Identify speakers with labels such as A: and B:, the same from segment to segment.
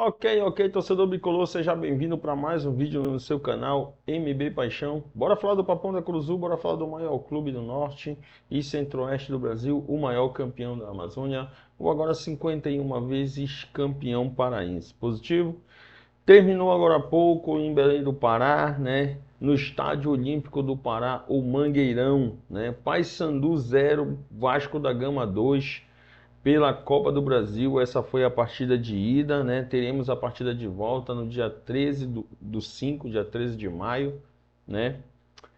A: Ok, torcedor bicolor, seja bem-vindo para mais um vídeo no seu canal MB Paixão. Bora falar do Papão da Curuzu, bora falar do maior clube do norte e centro-oeste do Brasil, o maior campeão da Amazônia, ou agora 51 vezes campeão paraense. Positivo? Terminou agora há pouco em Belém do Pará, né? No Estádio Olímpico do Pará, o Mangueirão, né? Paysandu 0, Vasco da Gama 2 pela Copa do Brasil. Essa foi a partida de ida, né? Teremos a partida de volta no dia 13 do 5, dia 13 de maio, né?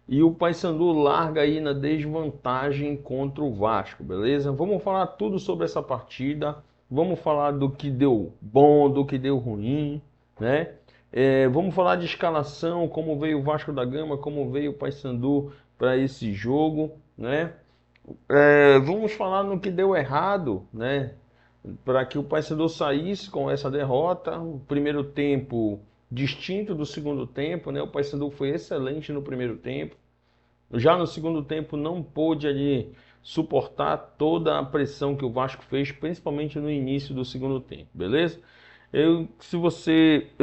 A: E o Paysandu larga aí na desvantagem contra o Vasco, beleza? Vamos falar tudo sobre essa partida, vamos falar do que deu bom, do que deu ruim, né? Vamos falar de escalação, como veio o Vasco da Gama, como veio o Paysandu para esse jogo, né? Vamos falar no que deu errado, né? Para que o Paysandu saísse com essa derrota. O primeiro tempo distinto do segundo tempo, né? O Paysandu foi excelente no primeiro tempo. Já no segundo tempo não pôde ali suportar toda a pressão que o Vasco fez, principalmente no início do segundo tempo, beleza? Eu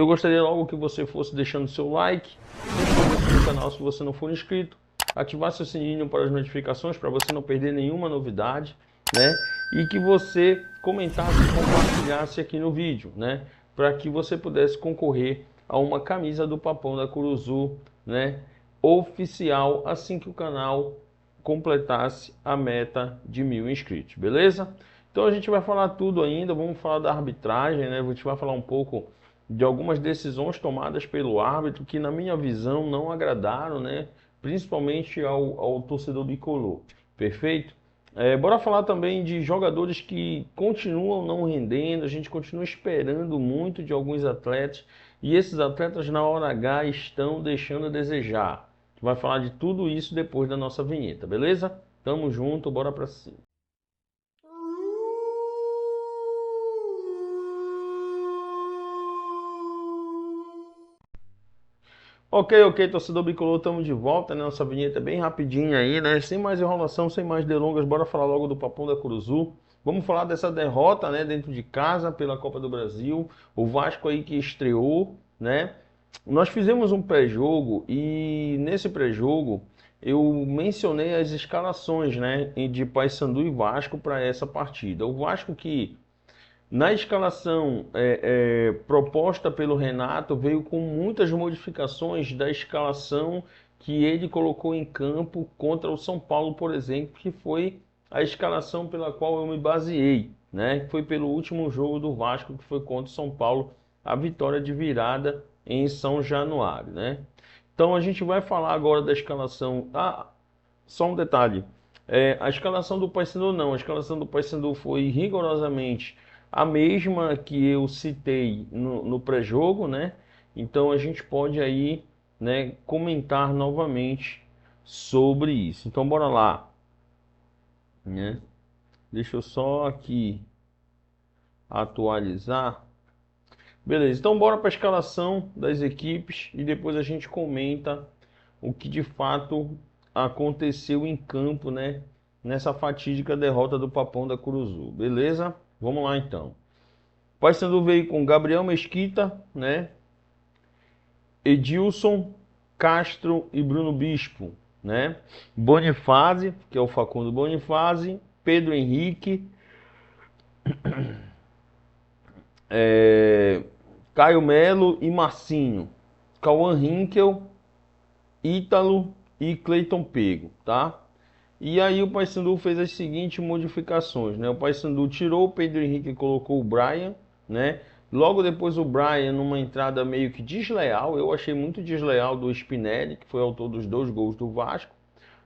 A: gostaria logo que você fosse deixando seu like, se inscreva no canal se você não for inscrito, ativar seu sininho para as notificações para você não perder nenhuma novidade, né? E que você comentasse e compartilhasse aqui no vídeo, né? Para que você pudesse concorrer a uma camisa do Papão da Curuzu, né? Oficial, assim que o canal completasse a meta de 1.000 inscritos, beleza? Então a gente vai falar tudo ainda, vamos falar da arbitragem, né? A gente vai falar um pouco de algumas decisões tomadas pelo árbitro que, na minha visão, não agradaram, né? Principalmente ao torcedor bicolor, perfeito? Bora falar também de jogadores que continuam não rendendo, a gente continua esperando muito de alguns atletas e esses atletas na hora H estão deixando a desejar. A gente vai falar de tudo isso depois da nossa vinheta, beleza? Tamo junto, bora pra cima. Ok, torcedor bicolor, estamos de volta, né? Nossa vinheta é bem rapidinha aí, né? Sem mais enrolação, sem mais delongas, bora falar logo do Papão da Curuzu. Vamos falar dessa derrota, né? Dentro de casa pela Copa do Brasil. O Vasco aí que estreou, né? Nós fizemos um pré-jogo e nesse pré-jogo eu mencionei as escalações, né? De Paysandu e Vasco para essa partida. O Vasco que na escalação proposta pelo Renato, veio com muitas modificações da escalação que ele colocou em campo contra o São Paulo, por exemplo, que foi a escalação pela qual eu me baseei, né? Foi pelo último jogo do Vasco, que foi contra o São Paulo, a vitória de virada em São Januário, né? Então a gente vai falar agora da escalação. Ah, só um detalhe. A escalação do Paysandu não. A escalação do Paysandu foi rigorosamente a mesma que eu citei no pré-jogo, né? Então a gente pode aí, né, comentar novamente sobre isso. Então bora lá, né? Deixa eu só aqui atualizar. Beleza, então bora para a escalação das equipes e depois a gente comenta o que de fato aconteceu em campo, né? Nessa fatídica derrota do Papão da Curuzu. Beleza? Vamos lá então. O Paysandu veio com Gabriel Mesquita, né? Edilson, Castro e Bruno Bispo, né? Bonifácio, que é o Facundo Bonifácio, Pedro Henrique, Caio Melo e Marcinho, Cauã Rinkel, Ítalo e Cleiton Pego, tá? E aí o Paysandu fez as seguintes modificações, né? O Paysandu tirou o Pedro Henrique e colocou o Brian, né? Logo depois o Brian, numa entrada meio que desleal, eu achei muito desleal do Spinelli, que foi autor dos 2 gols do Vasco.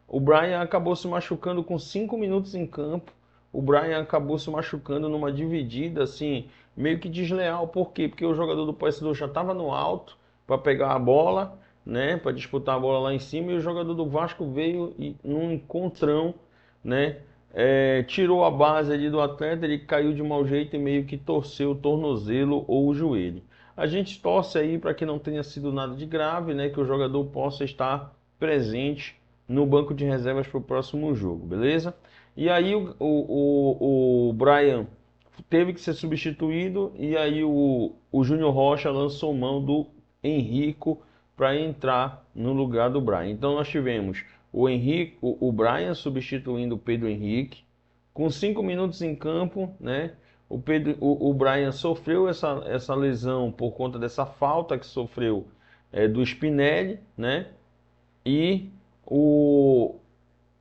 A: O Brian acabou se machucando com 5 minutos em campo. O Brian acabou se machucando numa dividida, assim, meio que desleal. Por quê? Porque o jogador do Paysandu já estava no alto para pegar a bola, né? Para disputar a bola lá em cima. E o jogador do Vasco veio e, num encontrão, né? Tirou a base ali do atleta, ele caiu de mau jeito e meio que torceu o tornozelo ou o joelho. A gente torce aí para que não tenha sido nada de grave, né? Que o jogador possa estar presente no banco de reservas para o próximo jogo, beleza? E aí o Brian teve que ser substituído e aí o Júnior Rocha lançou mão do Henrico para entrar no lugar do Brian. Então nós tivemos o Henrique, o Brian substituindo o Pedro Henrique, com 5 minutos em campo, né? O Brian sofreu essa lesão por conta dessa falta que sofreu do Spinelli, né? E o,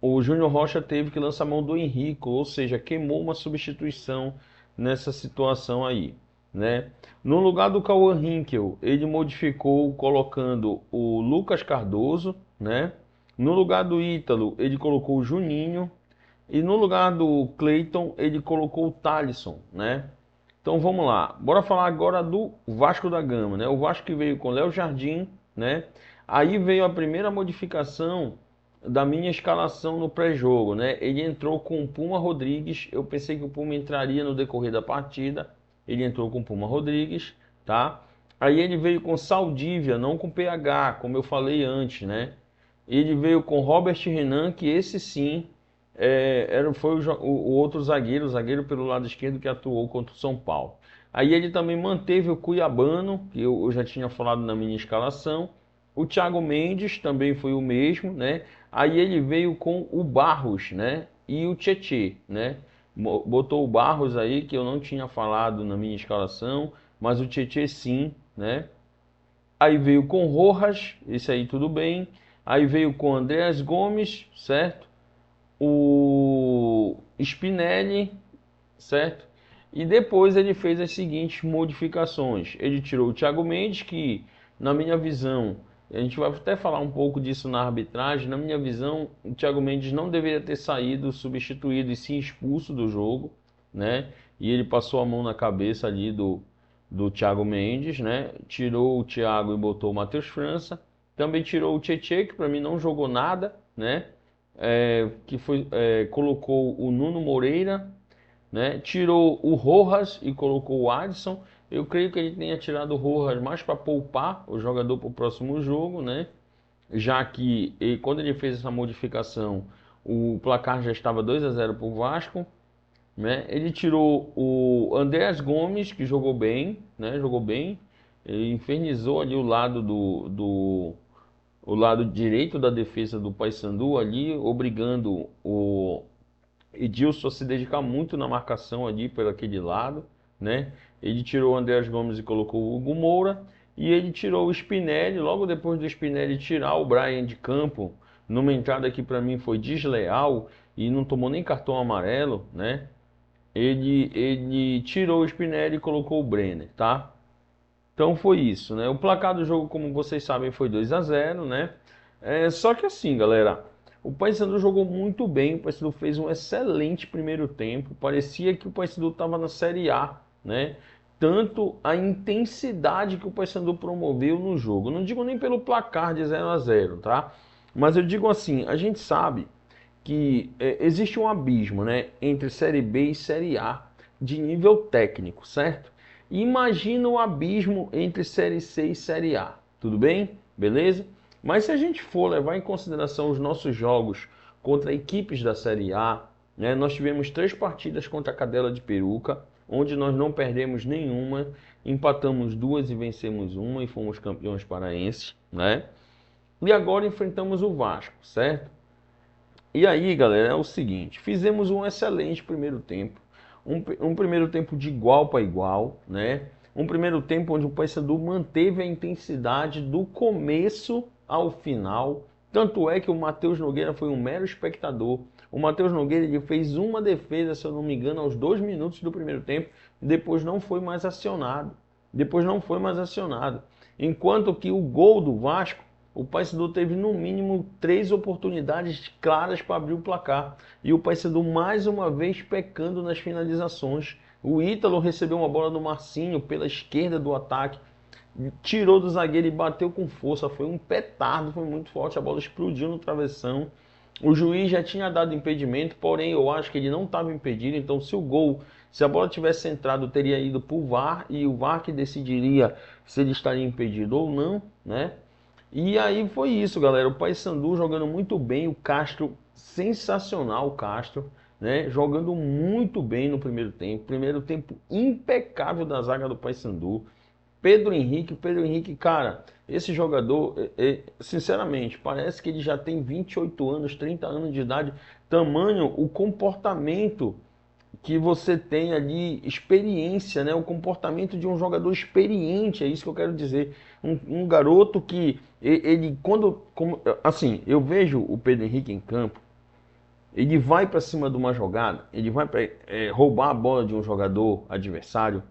A: o Júnior Rocha teve que lançar mão do Henrico, ou seja, queimou uma substituição nessa situação aí, né? No lugar do Cauã Rinkel, ele modificou colocando o Lucas Cardoso, né? No lugar do Ítalo, ele colocou o Juninho. E no lugar do Cleiton, ele colocou o Thalisson, né? Então vamos lá. Bora falar agora do Vasco da Gama, né? O Vasco que veio com Léo Jardim, né? Aí veio a primeira modificação da minha escalação no pré-jogo, né? Ele entrou com o Puma Rodrigues. Eu pensei que o Puma entraria no decorrer da partida. Ele entrou com o Puma Rodrigues, tá? Aí ele veio com Saldívia, não com PH, como eu falei antes, né? Ele veio com Robert Renan, que esse sim foi o outro zagueiro, o zagueiro pelo lado esquerdo que atuou contra o São Paulo. Aí ele também manteve o Cuiabano, que eu já tinha falado na minha escalação. O Thiago Mendes também foi o mesmo, né? Aí ele veio com o Barros, né? E o Tietê, né? Botou o Barros aí, que eu não tinha falado na minha escalação, mas o Tietê sim, né? Aí veio com Rojas, esse aí tudo bem. Aí veio com Andreas Gomes, certo? O Spinelli, certo? E depois ele fez as seguintes modificações. Ele tirou o Thiago Mendes, que na minha visão, a gente vai até falar um pouco disso na arbitragem, na minha visão, o Thiago Mendes não deveria ter saído substituído e sim expulso do jogo, né? E ele passou a mão na cabeça ali do Thiago Mendes, né? Tirou o Thiago e botou o Matheus França. Também tirou o Tietê, que para mim não jogou nada, né? Colocou o Nuno Moreira, né? Tirou o Rojas e colocou o Adson. Eu creio que ele tenha tirado o Rojas mais para poupar o jogador para o próximo jogo, né? Já que quando ele fez essa modificação, o placar já estava 2-0 para o Vasco, né? Ele tirou o Andreas Gomes, que jogou bem, né? Jogou bem. Ele infernizou ali o lado direito da defesa do Paysandu ali, obrigando o Edilson a se dedicar muito na marcação ali por aquele lado, né? Ele tirou o Andreas Gomes e colocou o Hugo Moura, e ele tirou o Spinelli, logo depois do Spinelli tirar o Brian de campo, numa entrada que para mim foi desleal e não tomou nem cartão amarelo, né? Ele tirou o Spinelli e colocou o Brenner, tá? Então foi isso, né? O placar do jogo, como vocês sabem, foi 2-0, né? Só que assim, galera, o Paysandu jogou muito bem, o Paysandu fez um excelente primeiro tempo, parecia que o Paysandu estava na Série A, né? Tanto a intensidade que o Paysandu promoveu no jogo. Não digo nem pelo placar de 0-0, tá? Mas eu digo assim, a gente sabe que existe um abismo, né, entre Série B e Série A de nível técnico, certo? Imagina o abismo entre Série C e Série A, tudo bem? Beleza? Mas se a gente for levar em consideração os nossos jogos contra equipes da Série A, né, nós tivemos 3 partidas contra a Cadela de Peruca, onde nós não perdemos nenhuma, empatamos 2 e vencemos uma e fomos campeões paraenses, né? E agora enfrentamos o Vasco, certo? E aí, galera, é o seguinte, fizemos um excelente primeiro tempo, um primeiro tempo de igual para igual, né? Um primeiro tempo onde o Paysandu manteve a intensidade do começo ao final, tanto é que o Matheus Nogueira foi um mero espectador. O Matheus Nogueira ele fez uma defesa, se eu não me engano, aos 2 minutos do primeiro tempo, depois não foi mais acionado. Enquanto que o gol do Vasco, o Paysandu teve no mínimo 3 oportunidades claras para abrir o placar. E o Paysandu mais uma vez pecando nas finalizações. O Ítalo recebeu uma bola do Marcinho pela esquerda do ataque, tirou do zagueiro e bateu com força. Foi um petardo, foi muito forte, a bola explodiu no travessão. O juiz já tinha dado impedimento, porém eu acho que ele não estava impedido. Então se a bola tivesse entrado, teria ido para o VAR, e o VAR que decidiria se ele estaria impedido ou não, né? E aí foi isso, galera. O Paysandu jogando muito bem, o Castro, sensacional o Castro, né? Jogando muito bem no primeiro tempo. Primeiro tempo impecável da zaga do Paysandu. Pedro Henrique, cara, esse jogador, sinceramente, parece que ele já tem 28 anos, 30 anos de idade. Tamanho o comportamento que você tem ali, experiência, né? O comportamento de um jogador experiente, é isso que eu quero dizer. Um garoto que, ele, assim, eu vejo o Pedro Henrique em campo, ele vai para cima de uma jogada, ele vai para roubar a bola de um jogador adversário,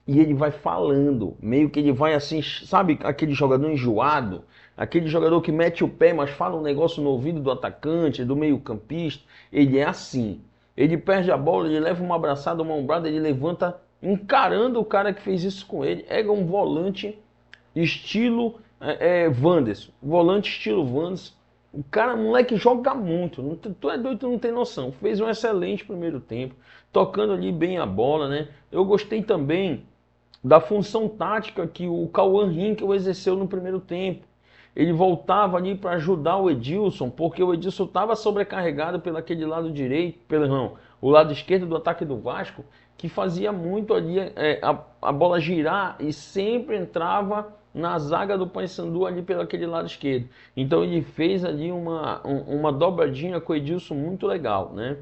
A: e ele vai falando, meio que ele vai assim, sabe aquele jogador enjoado? Aquele jogador que mete o pé, mas fala um negócio no ouvido do atacante, do meio-campista. Ele é assim. Ele perde a bola, ele leva uma abraçada, uma ombrada, ele levanta encarando o cara que fez isso com ele. É um volante estilo Wanderson. Volante estilo Wanderson. O cara, moleque, joga muito. Tu é doido, tu não tem noção. Fez um excelente primeiro tempo, tocando ali bem a bola, né? Eu gostei também da função tática que o Cauã Rinkel exerceu no primeiro tempo. Ele voltava ali para ajudar o Edilson, porque o Edilson estava sobrecarregado pelo aquele lado direito, o lado esquerdo do ataque do Vasco, que fazia muito ali a bola girar e sempre entrava na zaga do Paysandu ali pelo aquele lado esquerdo. Então ele fez ali uma dobradinha com o Edilson muito legal, né?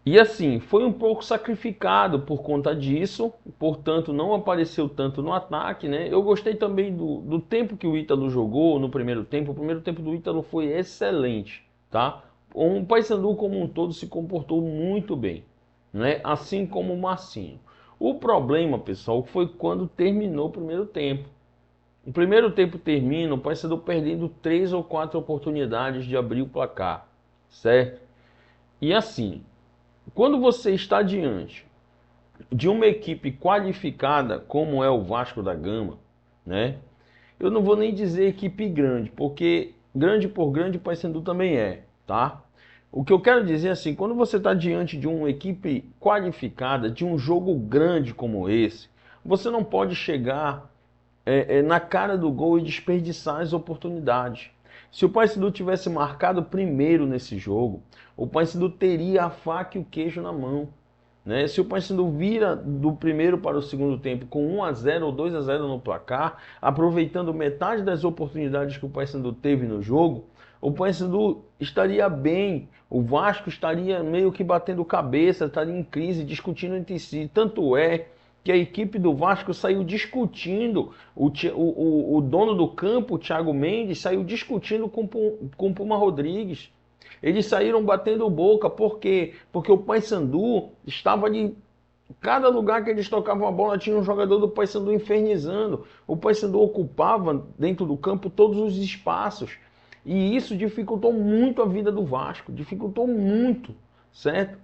A: E assim, foi um pouco sacrificado por conta disso, portanto não apareceu tanto no ataque, né? Eu gostei também do tempo que o Ítalo jogou no primeiro tempo. O primeiro tempo do Ítalo foi excelente, tá? O Paysandu como um todo se comportou muito bem, né? Assim como o Marcinho. O problema, pessoal, foi quando terminou o primeiro tempo. O primeiro tempo termina, o Paysandu perdendo 3 ou 4 oportunidades de abrir o placar, certo? E assim, quando você está diante de uma equipe qualificada como é o Vasco da Gama, né? Eu não vou nem dizer equipe grande, porque grande por grande o Paysandu também é, tá? O que eu quero dizer é assim, quando você está diante de uma equipe qualificada, de um jogo grande como esse, você não pode chegar na cara do gol e desperdiçar as oportunidades. Se o Paysandu tivesse marcado primeiro nesse jogo, o Paysandu teria a faca e o queijo na mão, né? Se o Paysandu vira do primeiro para o segundo tempo com 1-0 ou 2-0 no placar, aproveitando metade das oportunidades que o Paysandu teve no jogo, o Paysandu estaria bem, o Vasco estaria meio que batendo cabeça, estaria em crise, discutindo entre si. Tanto é que a equipe do Vasco saiu discutindo, o dono do campo, o Thiago Mendes, saiu discutindo com o Puma Rodrigues. Eles saíram batendo boca, por quê? Porque o Paysandu estava ali, cada lugar que eles tocavam a bola tinha um jogador do Paysandu infernizando. O Paysandu ocupava dentro do campo todos os espaços. E isso dificultou muito a vida do Vasco, dificultou muito, certo?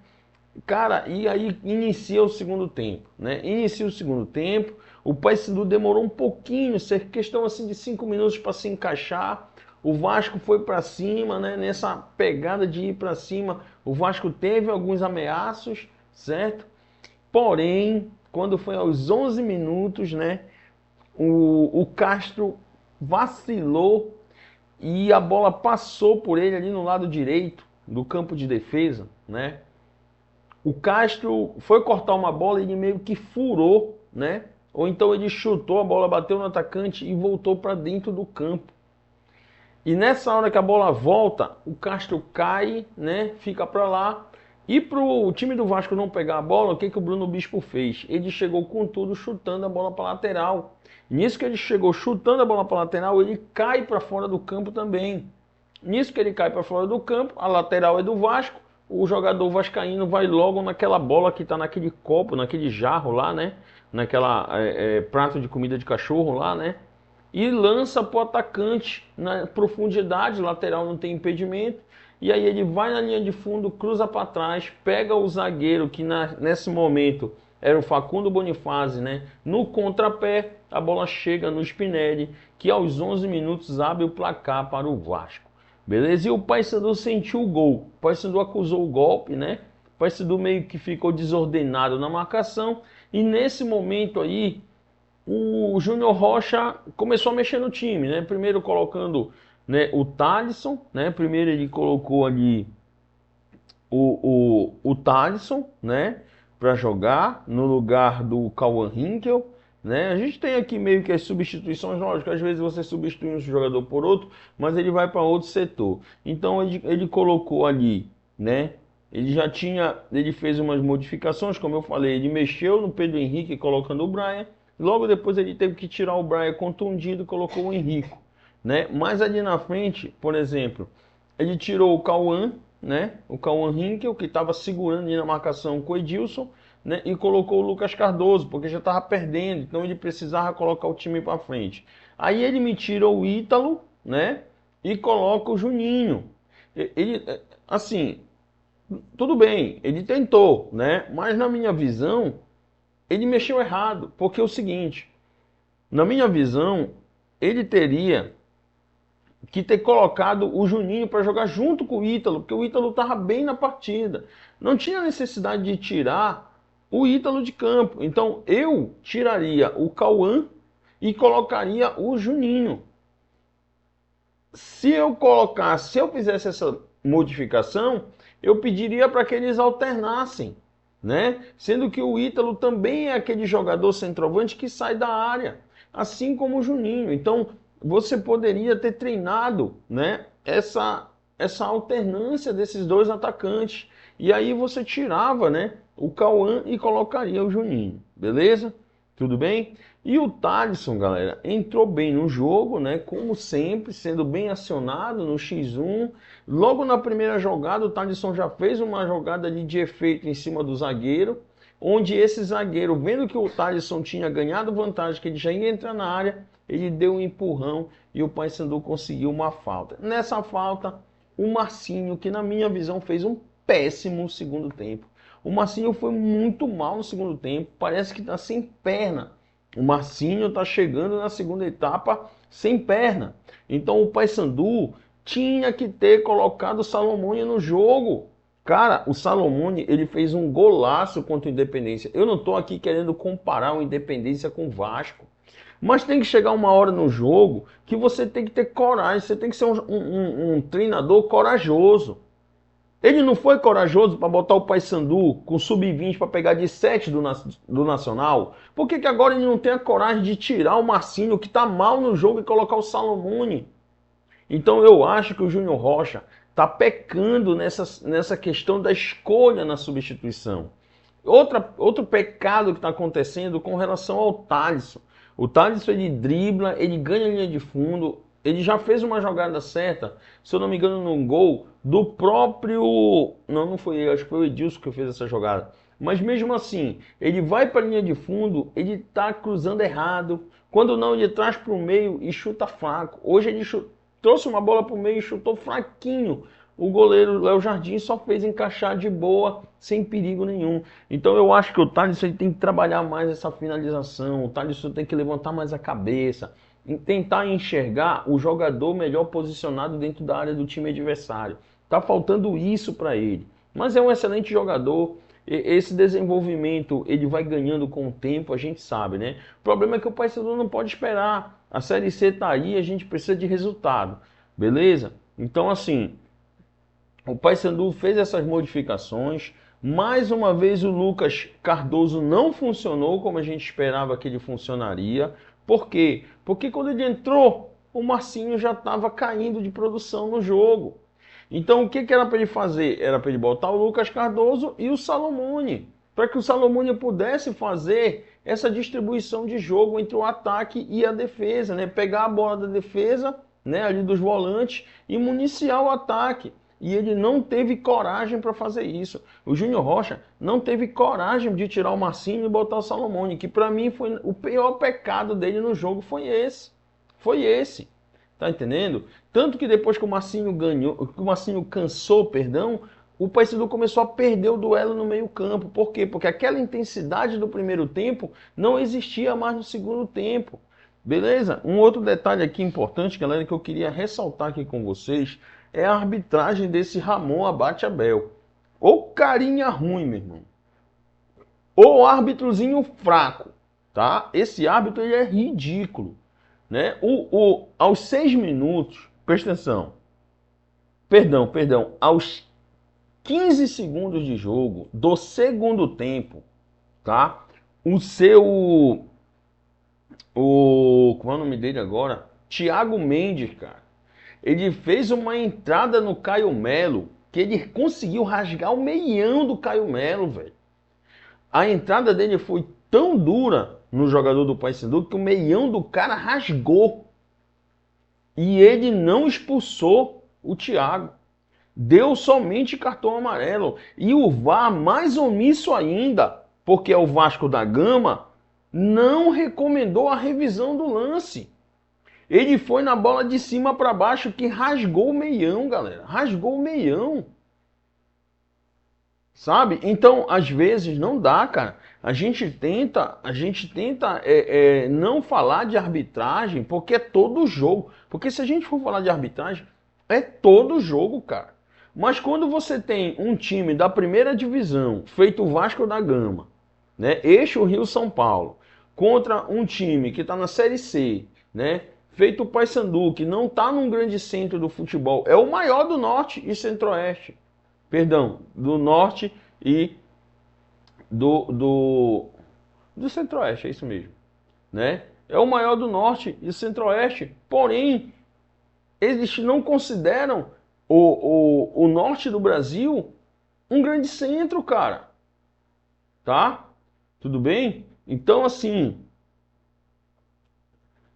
A: Cara, e aí inicia o segundo tempo, né? Inicia o segundo tempo, o Paysandu demorou um pouquinho, questão assim de 5 minutos para se encaixar. O Vasco foi para cima, né? Nessa pegada de ir para cima, o Vasco teve alguns ameaços, certo? Porém, quando foi aos 11 minutos, né? O Castro vacilou e a bola passou por ele ali no lado direito do campo de defesa, né? O Castro foi cortar uma bola e ele meio que furou, né? Ou então ele chutou, a bola bateu no atacante e voltou para dentro do campo. E nessa hora que a bola volta, o Castro cai, né? Fica para lá. E para o time do Vasco não pegar a bola, o que o Bruno Bispo fez? Ele chegou com tudo chutando a bola para a lateral. Nisso que ele chegou chutando a bola para a lateral, ele cai para fora do campo também. Nisso que ele cai para fora do campo, a lateral é do Vasco. O jogador vascaíno vai logo naquela bola que está naquele copo, naquele jarro lá, né? Naquela prato de comida de cachorro lá, né? E lança para o atacante na profundidade, lateral não tem impedimento. E aí ele vai na linha de fundo, cruza para trás, pega o zagueiro, que nesse momento era o Facundo Bonifazzi, né? No contrapé, a bola chega no Spinelli, que aos 11 minutos abre o placar para o Vasco. Beleza? E o Paysandu sentiu o gol. O Paysandu acusou o golpe, né? O Paysandu meio que ficou desordenado na marcação. E nesse momento aí, o Júnior Rocha começou a mexer no time, né? Primeiro colocando, né, o Thalisson, né? Primeiro ele colocou ali o Thalisson, né, para jogar no lugar do Cauã Hinkel, né? A gente tem aqui meio que as substituições, lógico, às vezes você substitui um jogador por outro, mas ele vai para outro setor. Então ele colocou ali, né? Ele fez umas modificações, como eu falei, ele mexeu no Pedro Henrique colocando o Brian. Logo depois ele teve que tirar o Brian contundido e colocou o Henrique, né? Mas ali na frente, por exemplo, ele tirou o Cauã, né? O Cauã Hinkel, que estava segurando ali na marcação com o Edilson, né? E colocou o Lucas Cardoso, porque já estava perdendo, então ele precisava colocar o time para frente. Aí ele me tira o Ítalo, né? E coloca o Juninho. Ele, assim, tudo bem, ele tentou, né? Mas na minha visão, ele mexeu errado, porque é o seguinte, na minha visão, ele teria que ter colocado o Juninho para jogar junto com o Ítalo, porque o Ítalo estava bem na partida. Não tinha necessidade de tirar o Ítalo de campo. Então eu tiraria o Cauã e colocaria o Juninho. Se eu fizesse essa modificação, eu pediria para que eles alternassem, né? Sendo que o Ítalo também é aquele jogador centroavante que sai da área, assim como o Juninho. Então, você poderia ter treinado, né, essa alternância desses dois atacantes. E aí você tirava, né, o Cauã e colocaria o Juninho, beleza? Tudo bem? E o Thalisson, galera, entrou bem no jogo, né? Como sempre, sendo bem acionado no X1. Logo na primeira jogada, o Thalisson já fez uma jogada ali de efeito em cima do zagueiro, onde esse zagueiro, vendo que o Thalisson tinha ganhado vantagem, que ele já ia entrar na área, ele deu um empurrão e o Paysandu conseguiu uma falta. Nessa falta, o Marcinho, que na minha visão fez um péssimo segundo tempo. O Marcinho foi muito mal no segundo tempo, parece que está sem perna. O Marcinho está chegando na segunda etapa sem perna. Então o Paysandu tinha que ter colocado o Salomone no jogo. Cara, o Salomone, ele fez um golaço contra o Independência. Eu não estou aqui querendo comparar o Independência com o Vasco. Mas tem que chegar uma hora no jogo que você tem que ter coragem. Você tem que ser um treinador corajoso. Ele não foi corajoso para botar o Paysandu com sub-20 para pegar de 7 do Nacional? Por que agora ele não tem a coragem de tirar o Marcinho, que está mal no jogo, e colocar o Salomone? Então eu acho que o Júnior Rocha está pecando nessa questão da escolha na substituição. Outro pecado que está acontecendo com relação ao Thalisson. O Thalisson, ele dribla, ele ganha a linha de fundo, ele já fez uma jogada certa, se eu não me engano, num gol do próprio... Não foi ele, acho que foi o Edilson que fez essa jogada. Mas mesmo assim, ele vai para a linha de fundo, ele está cruzando errado. Quando não, ele traz para o meio e chuta fraco. Hoje ele trouxe uma bola para o meio e chutou fraquinho. O goleiro Léo Jardim só fez encaixar de boa, sem perigo nenhum. Então eu acho que o Thalisson tem que trabalhar mais essa finalização, o Thalisson tem que levantar mais a cabeça, tentar enxergar o jogador melhor posicionado dentro da área do time adversário. Tá faltando isso para ele. Mas é um excelente jogador. Esse desenvolvimento ele vai ganhando com o tempo, a gente sabe, né? O problema é que o Paysandu não pode esperar. A Série C tá aí, a gente precisa de resultado, beleza? Então assim, o Paysandu fez essas modificações. Mais uma vez o Lucas Cardoso não funcionou como a gente esperava que ele funcionaria. Por quê? Porque quando ele entrou, o Marcinho já estava caindo de produção no jogo. Então o que era para ele fazer? Era para ele botar o Lucas Cardoso e o Salomone, para que o Salomone pudesse fazer essa distribuição de jogo entre o ataque e a defesa, né? Pegar a bola da defesa, né, ali dos volantes, e municiar o ataque. E ele não teve coragem para fazer isso. O Júnior Rocha não teve coragem de tirar o Marcinho e botar o Salomone, que para mim foi o pior pecado dele no jogo, foi esse. Foi esse. Tá entendendo? Tanto que depois que o Marcinho ganhou, que o Marcinho cansou, perdão, o Paysandu começou a perder o duelo no meio-campo. Por quê? Porque aquela intensidade do primeiro tempo não existia mais no segundo tempo. Beleza? Um outro detalhe aqui importante, galera, que eu queria ressaltar aqui com vocês, é a arbitragem desse Ramon Abate Abel. Ô carinha ruim, meu irmão. Ô árbitro fraco, tá? Esse árbitro ele é ridículo, né? Aos 6 minutos, presta atenção. Perdão, aos 15 segundos de jogo do segundo tempo, tá? Como é o nome dele agora? Thiago Mendes, cara. Ele fez uma entrada no Caio Melo, que ele conseguiu rasgar o meião do Caio Melo, velho. A entrada dele foi tão dura no jogador do Paysandu que o meião do cara rasgou. E ele não expulsou o Thiago. Deu somente cartão amarelo. E o VAR, mais omisso ainda, porque é o Vasco da Gama, não recomendou a revisão do lance. Ele foi na bola de cima para baixo que rasgou o meião, galera. Rasgou o meião. Sabe? Então, às vezes, não dá, cara. A gente tenta não falar de arbitragem porque é todo jogo. Porque se a gente for falar de arbitragem, é todo jogo, cara. Mas quando você tem um time da primeira divisão, feito o Vasco da Gama, né? Eixo Rio-São Paulo, contra um time que está na Série C, né? Feito o Paysandu, que não está num grande centro do futebol, é o maior do Norte e Centro-Oeste. Perdão, do Norte e do Centro-Oeste, é isso mesmo, né? É o maior do Norte e Centro-Oeste, porém, eles não consideram o Norte do Brasil um grande centro, cara. Tá? Tudo bem? Então, assim,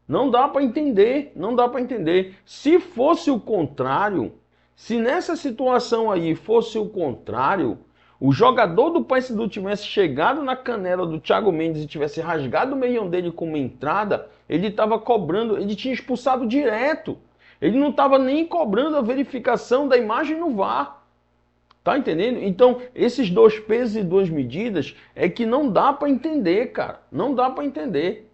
A: não dá para entender, não dá para entender. Se fosse o contrário, se nessa situação aí fosse o contrário, o jogador do Paysandu tivesse chegado na canela do Thiago Mendes e tivesse rasgado o meião dele com uma entrada, ele estava cobrando, ele tinha expulsado direto. Ele não estava nem cobrando a verificação da imagem no VAR. Tá entendendo? Então, esses dois pesos e duas medidas é que não dá para entender, cara. Não dá para entender.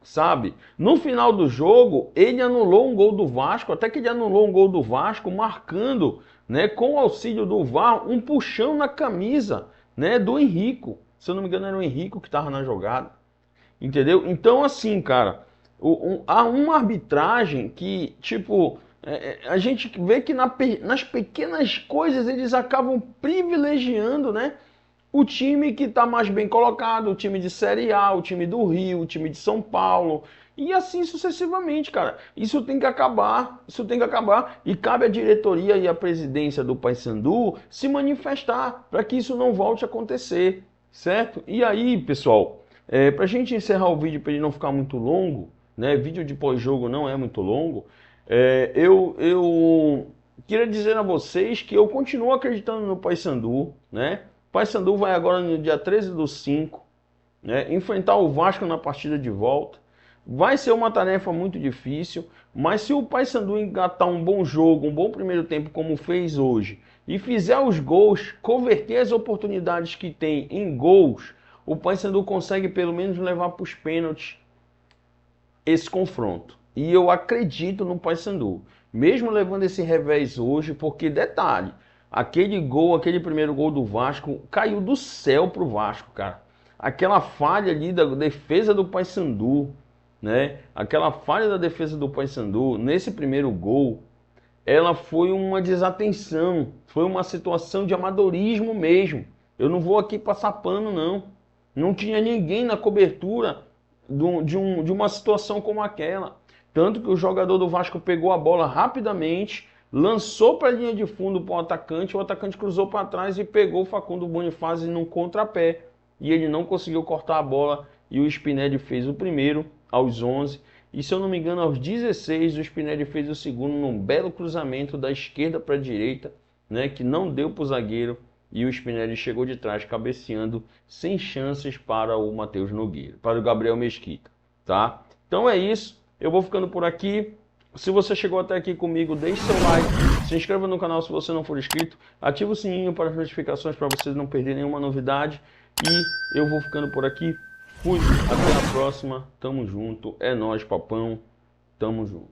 A: Sabe? No final do jogo, ele anulou um gol do Vasco, até que ele anulou um gol do Vasco, marcando, né, com o auxílio do VAR, um puxão na camisa, né, do Henrico. Se eu não me engano, era o Henrico que estava na jogada. Entendeu? Então, assim, cara, há uma arbitragem que, tipo, a gente vê que nas pequenas coisas eles acabam privilegiando, né? O time que está mais bem colocado, o time de Série A, o time do Rio, o time de São Paulo, e assim sucessivamente, cara. Isso tem que acabar, isso tem que acabar. E cabe à diretoria e à presidência do Paysandu se manifestar para que isso não volte a acontecer, certo? E aí, pessoal, para a gente encerrar o vídeo, para ele não ficar muito longo, né? Vídeo de pós-jogo não é muito longo, eu queria dizer a vocês que eu continuo acreditando no Paysandu, né? Paysandu vai agora no dia 13/5, né, enfrentar o Vasco na partida de volta. Vai ser uma tarefa muito difícil, mas se o Paysandu engatar um bom jogo, um bom primeiro tempo como fez hoje, e fizer os gols, converter as oportunidades que tem em gols, o Paysandu consegue pelo menos levar para os pênaltis esse confronto. E eu acredito no Paysandu, mesmo levando esse revés hoje, porque detalhe, aquele primeiro gol do Vasco, caiu do céu pro Vasco, cara. Aquela falha ali da defesa do Paysandu, né? Aquela falha da defesa do Paysandu, nesse primeiro gol, ela foi uma desatenção, foi uma situação de amadorismo mesmo. Eu não vou aqui passar pano, não. Não tinha ninguém na cobertura de uma situação como aquela. Tanto que o jogador do Vasco pegou a bola rapidamente, lançou para a linha de fundo para o atacante cruzou para trás e pegou o Facundo Bonifazzi num contrapé. E ele não conseguiu cortar a bola e o Spinelli fez o primeiro aos 11. E se eu não me engano, aos 16, o Spinelli fez o segundo num belo cruzamento da esquerda para a direita, né, que não deu para o zagueiro. E o Spinelli chegou de trás cabeceando sem chances para o Matheus Nogueira, para o Gabriel Mesquita, tá? Então é isso, eu vou ficando por aqui. Se você chegou até aqui comigo, deixe seu like, se inscreva no canal se você não for inscrito, ative o sininho para as notificações para você não perder nenhuma novidade. E eu vou ficando por aqui. Fui, até a próxima, tamo junto, é nóis, papão, tamo junto.